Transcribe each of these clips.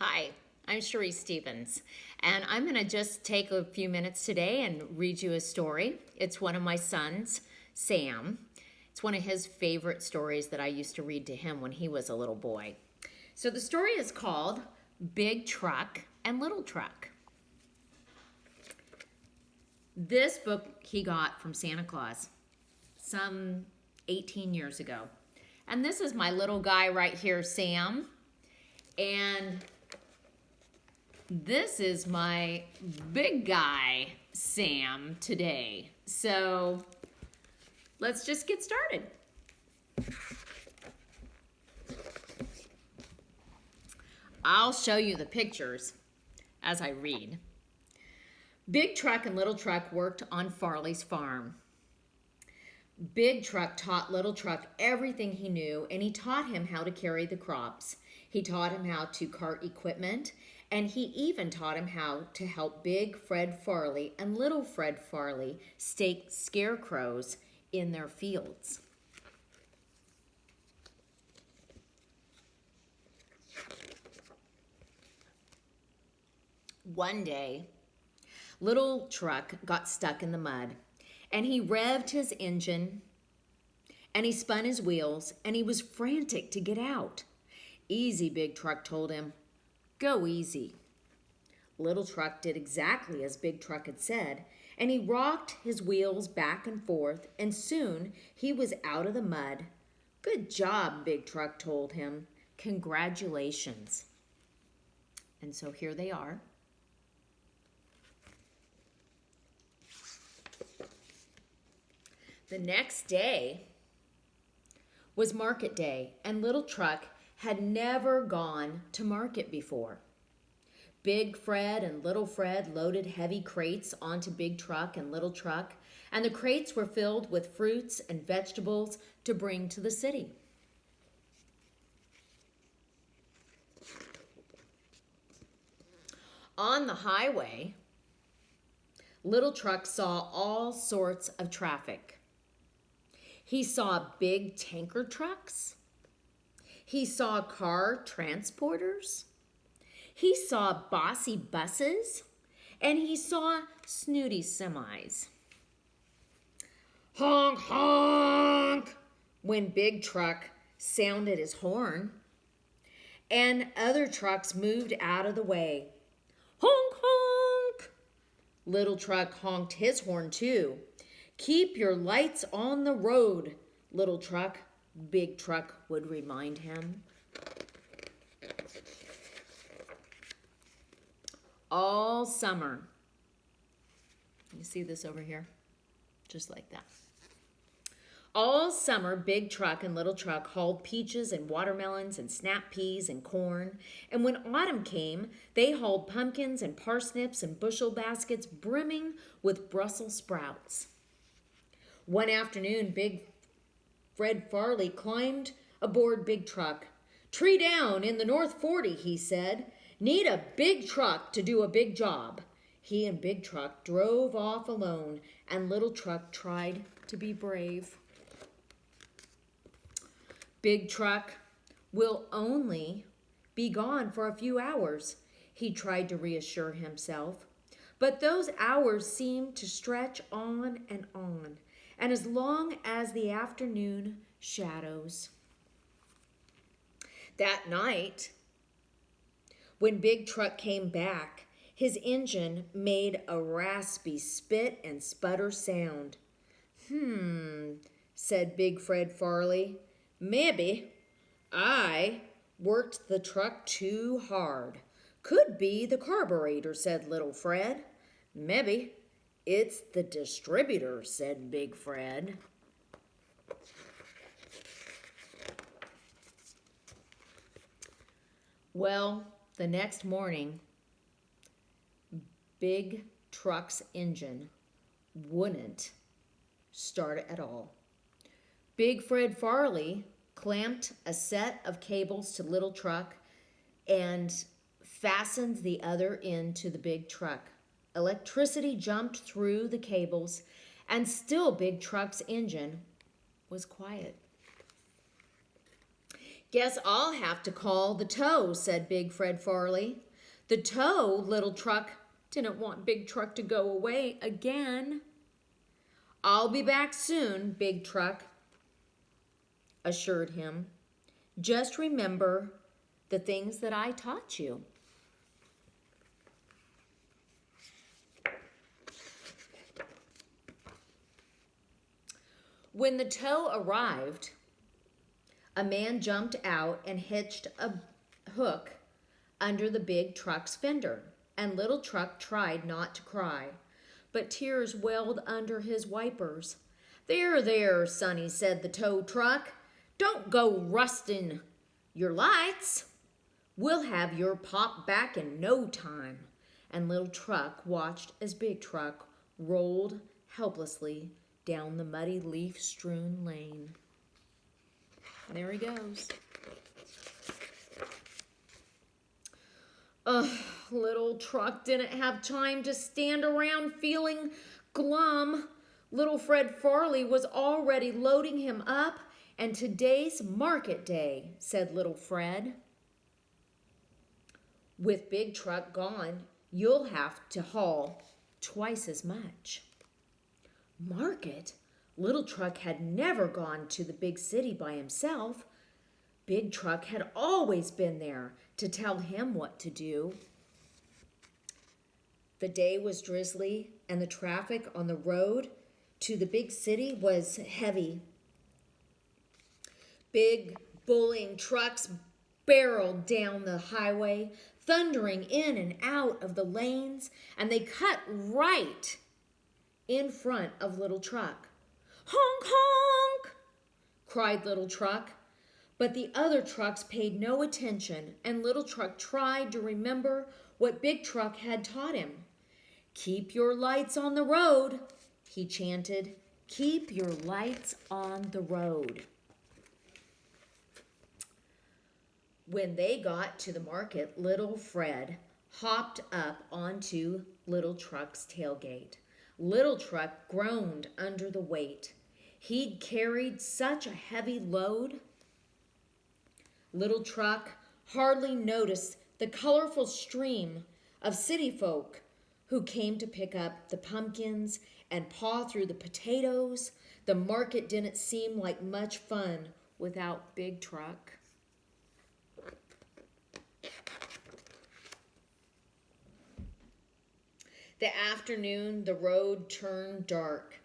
Hi, I'm Cherie Stevens, and I'm going to just take a few minutes today and read you a story. It's one of my sons, Sam. It's one of his favorite stories that I used to read to him when he was a little boy. So the story is called Big Truck and Little Truck. This book he got from Santa Claus some 18 years ago. And this is my little guy right here, Sam. And this is my big guy, Sam, today. So let's just get started. I'll show you the pictures as I read. Big Truck and Little Truck worked on Farley's farm. Big Truck taught Little Truck everything he knew, and he taught him how to carry the crops. He taught him how to cart equipment, and he even taught him how to help Big Fred Farley and Little Fred Farley stake scarecrows in their fields. One day, Little Truck got stuck in the mud, and he revved his engine, and he spun his wheels, and he was frantic to get out. Easy, Big Truck told him. Go easy. Little Truck did exactly as Big Truck had said, and he rocked his wheels back and forth, and soon he was out of the mud. Good job, Big Truck told him. Congratulations. And so here they are. The next day was market day, and Little Truck had never gone to market before. Big Fred and Little Fred loaded heavy crates onto Big Truck and Little Truck, and the crates were filled with fruits and vegetables to bring to the city. On the highway, Little Truck saw all sorts of traffic. He saw big tanker trucks. He saw car transporters. He saw bossy buses. And he saw snooty semis. Honk, honk, when Big Truck sounded his horn. And other trucks moved out of the way. Honk, honk. Little Truck honked his horn too. Keep your lights on the road, Little Truck, Big Truck would remind him. All summer. You see this over here? Just like that. All summer, Big Truck and Little Truck hauled peaches and watermelons and snap peas and corn. And when autumn came, they hauled pumpkins and parsnips and bushel baskets brimming with Brussels sprouts. One afternoon, Big Fred Farley climbed aboard Big Truck. Tree down in the North 40, he said. Need a big truck to do a big job. He and Big Truck drove off alone, and Little Truck tried to be brave. Big Truck will only be gone for a few hours, he tried to reassure himself. But those hours seemed to stretch on, and as long as the afternoon shadows. That night, when Big Truck came back, his engine made a raspy spit and sputter sound. Said Big Fred Farley. Maybe I worked the truck too hard. Could be the carburetor, said Little Fred. Maybe it's the distributor, said Big Fred. Well, the next morning, Big Truck's engine wouldn't start at all. Big Fred Farley clamped a set of cables to Little Truck and fastened the other end to the Big Truck. Electricity jumped through the cables, and still Big Truck's engine was quiet. Guess I'll have to call the tow, said Big Fred Farley. The tow, Little Truck didn't want Big Truck to go away again. I'll be back soon, Big Truck assured him. Just remember the things that I taught you. When the tow arrived, a man jumped out and hitched a hook under the big truck's fender, and Little Truck tried not to cry, but tears welled under his wipers. There, there, Sonny, said the tow truck. Don't go rusting your lights. We'll have your pop back in no time. And Little Truck watched as Big Truck rolled helplessly down the muddy leaf-strewn lane. There he goes. Little Truck didn't have time to stand around feeling glum. Little Fred Farley was already loading him up, and today's market day, said Little Fred. With Big Truck gone, you'll have to haul twice as much. Market? Little Truck had never gone to the big city by himself. Big Truck had always been there to tell him what to do. The day was drizzly, and the traffic on the road to the big city was heavy. Big, bullying trucks barreled down the highway, thundering in and out of the lanes, and they cut right in front of Little Truck. Honk, honk, cried Little Truck. But the other trucks paid no attention, and Little Truck tried to remember what Big Truck had taught him. Keep your lights on the road, he chanted. Keep your lights on the road. When they got to the market, Little Fred hopped up onto Little Truck's tailgate. Little Truck groaned under the weight. He'd carried such a heavy load. Little Truck hardly noticed the colorful stream of city folk who came to pick up the pumpkins and paw through the potatoes. The market didn't seem like much fun without Big Truck. The afternoon, the road turned dark.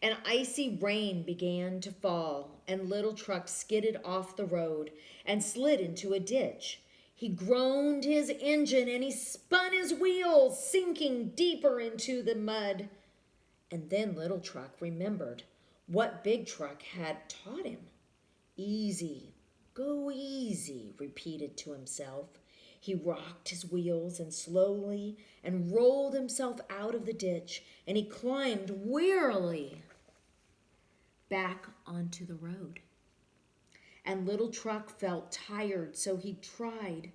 An icy rain began to fall, and Little Truck skidded off the road and slid into a ditch. He groaned his engine and he spun his wheels, sinking deeper into the mud. And then Little Truck remembered what Big Truck had taught him. Easy, go easy, repeated to himself. He rocked his wheels and slowly and rolled himself out of the ditch, and he climbed wearily back onto the road. And Little Truck felt tired, so he tried.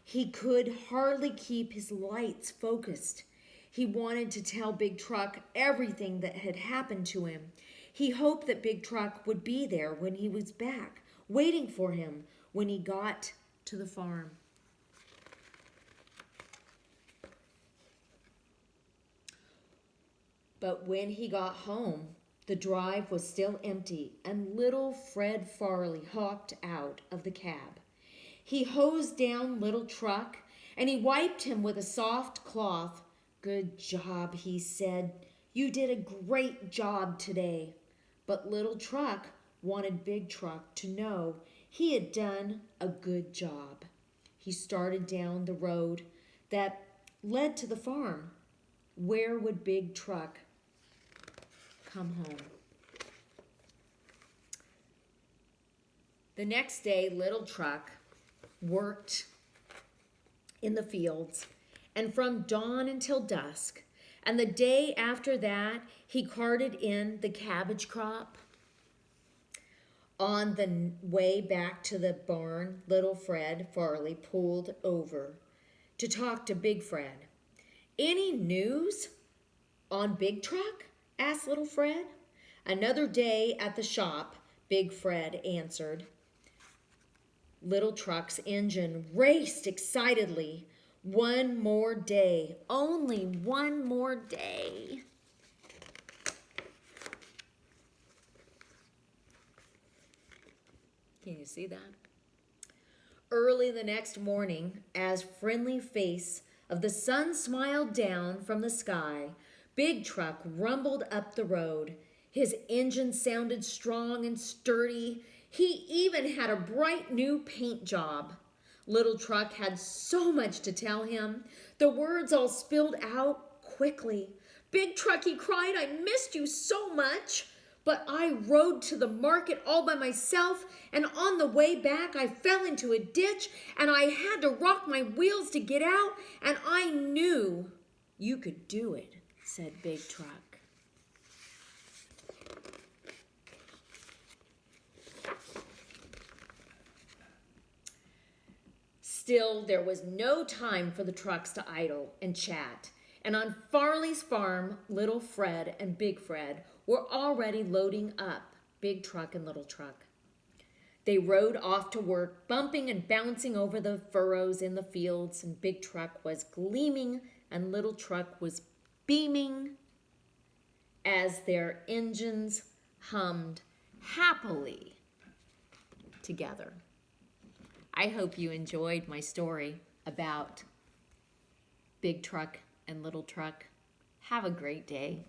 He could hardly keep his lights focused. He wanted to tell Big Truck everything that had happened to him. He hoped that Big Truck would be there when he was back, waiting for him when he got to the farm. But when he got home, the drive was still empty, and Little Fred Farley hopped out of the cab. He hosed down Little Truck, and he wiped him with a soft cloth. Good job, he said. You did a great job today. But Little Truck wanted Big Truck to know he had done a good job. He started down the road that led to the farm. Where would Big Truck come home? The next day, Little Truck worked in the fields and from dawn until dusk. And the day after that, he carted in the cabbage crop. On the way back to the barn, Little Fred Farley pulled over to talk to Big Fred. Any news on Big Truck? Asked Little Fred. Another day at the shop, Big Fred answered. Little truck's engine raced excitedly. One more day, only one more day. Can you see that? Early the next morning, as friendly face of the sun smiled down from the sky, Big Truck rumbled up the road. His engine sounded strong and sturdy. He even had a bright new paint job. Little Truck had so much to tell him. The words all spilled out quickly. Big Truck, he cried, I missed you so much. But I rode to the market all by myself, and on the way back I fell into a ditch, and I had to rock my wheels to get out, and I knew you could do it, said Big Truck. Still, there was no time for the trucks to idle and chat. And on Farley's farm, Little Fred and Big Fred were already loading up Big Truck and Little Truck. They rode off to work, bumping and bouncing over the furrows in the fields, and Big Truck was gleaming and Little Truck was beaming as their engines hummed happily together. I hope you enjoyed my story about Big Truck and Little Truck. Have a great day.